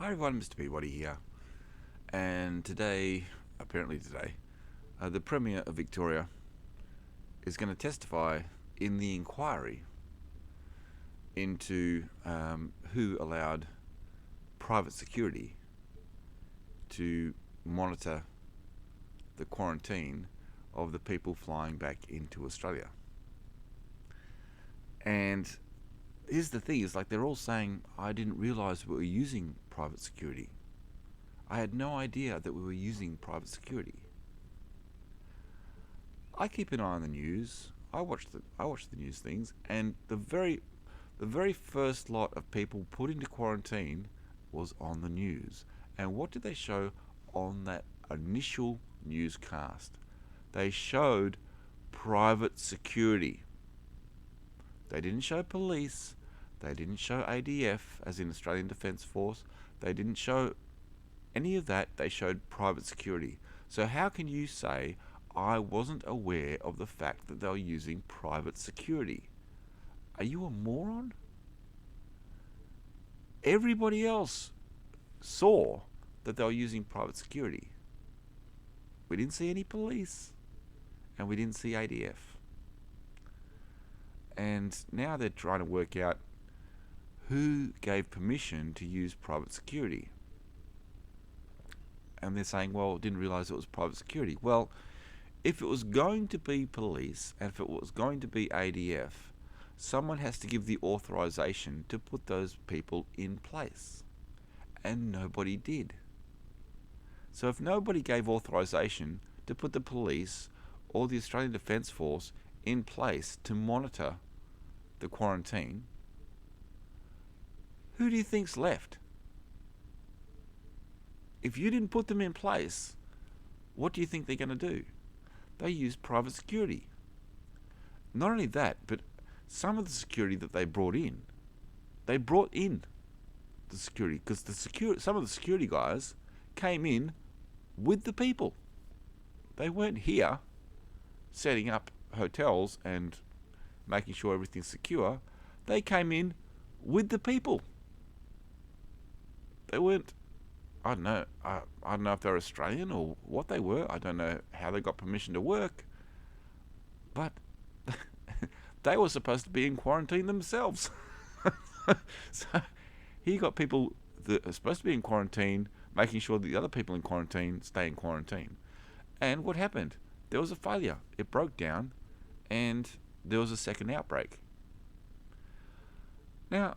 Hi everyone, Mr. Peabody here, and apparently today, the Premier of Victoria is going to testify in the inquiry into who allowed private security to monitor the quarantine of the people flying back into Australia. And here's the thing, is like they're all saying, I didn't realise we were using private security. I had no idea that we were using private security. I keep an eye on the news. I watch the news things, and the very first lot of people put into quarantine was on the news. And what did they show on that initial newscast? They showed private security. They didn't show police. They didn't show ADF, as in Australian Defence Force. They didn't show any of that. They showed private security. So how can you say I wasn't aware of the fact that they were using private security? Are you a moron? Everybody else saw that they were using private security. We didn't see any police, and we didn't see ADF. And now they're trying to work out who gave permission to use private security. And they're saying, well, didn't realise it was private security. Well, if it was going to be police and if it was going to be ADF, someone has to give the authorization to put those people in place. And nobody did. So if nobody gave authorization to put the police or the Australian Defence Force in place to monitor the quarantine, who do you think's left? If you didn't put them in place, what do you think they're going to do? They use private security. Not only that, but some of the security that they brought in the security because some of the security guys came in with the people. They weren't here setting up hotels and making sure everything's secure. They came in with the people. They weren't, I don't know. I don't know if they're Australian or what they were. I don't know how they got permission to work. But they were supposed to be in quarantine themselves. So he got people that are supposed to be in quarantine, making sure that the other people in quarantine stay in quarantine. And what happened? There was a failure. It broke down, and there was a second outbreak. Now,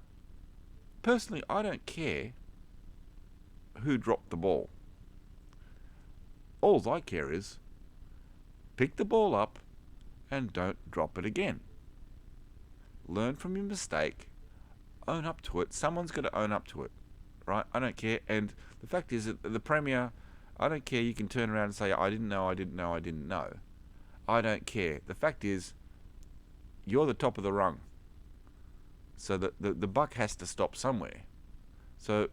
personally, I don't care who dropped the ball. All I care is pick the ball up and don't drop it again. Learn from your mistake, own up to it. Someone's got to own up to it, right? I don't care. And the fact is that the Premier, I don't care. You can turn around and say, I didn't know. I don't care. The fact is, you're the top of the rung. So the buck has to stop somewhere. So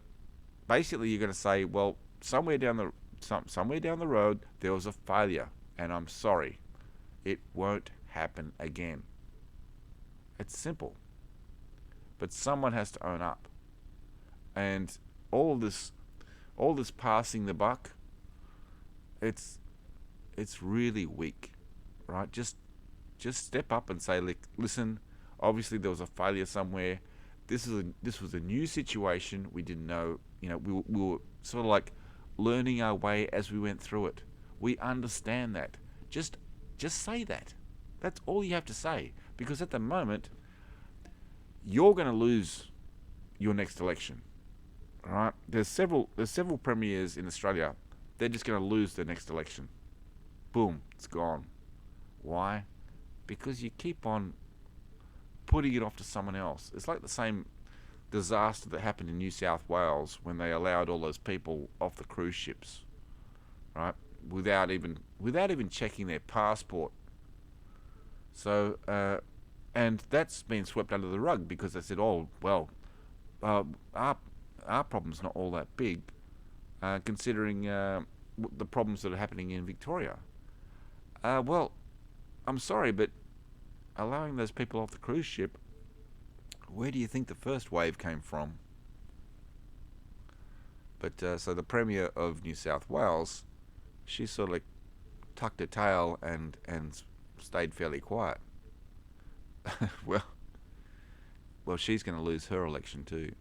basically you're going to say, well, somewhere down the road there was a failure, and I'm sorry. It won't happen again. It's simple. But someone has to own up. And all this passing the buck, it's really weak, right? Just step up and say, listen, obviously there was a failure somewhere. This was a new situation. We didn't know. We were sort of like learning our way as we went through it. We understand that. Just say that. That's all you have to say. Because at the moment, you're going to lose your next election. All right? There's several premiers in Australia. They're just going to lose their next election. Boom, it's gone. Why? Because you keep on putting it off to someone else. It's like the same disaster that happened in New South Wales when they allowed all those people off the cruise ships, right? Without even checking their passport. So, and that's been swept under the rug because they said, oh, well, our problem's not all that big, considering the problems that are happening in Victoria. Well, I'm sorry, but allowing those people off the cruise ship, where do you think the first wave came from? But so the Premier of New South Wales, she sort of like tucked her tail and stayed fairly quiet. well, well, she's going to lose her election too.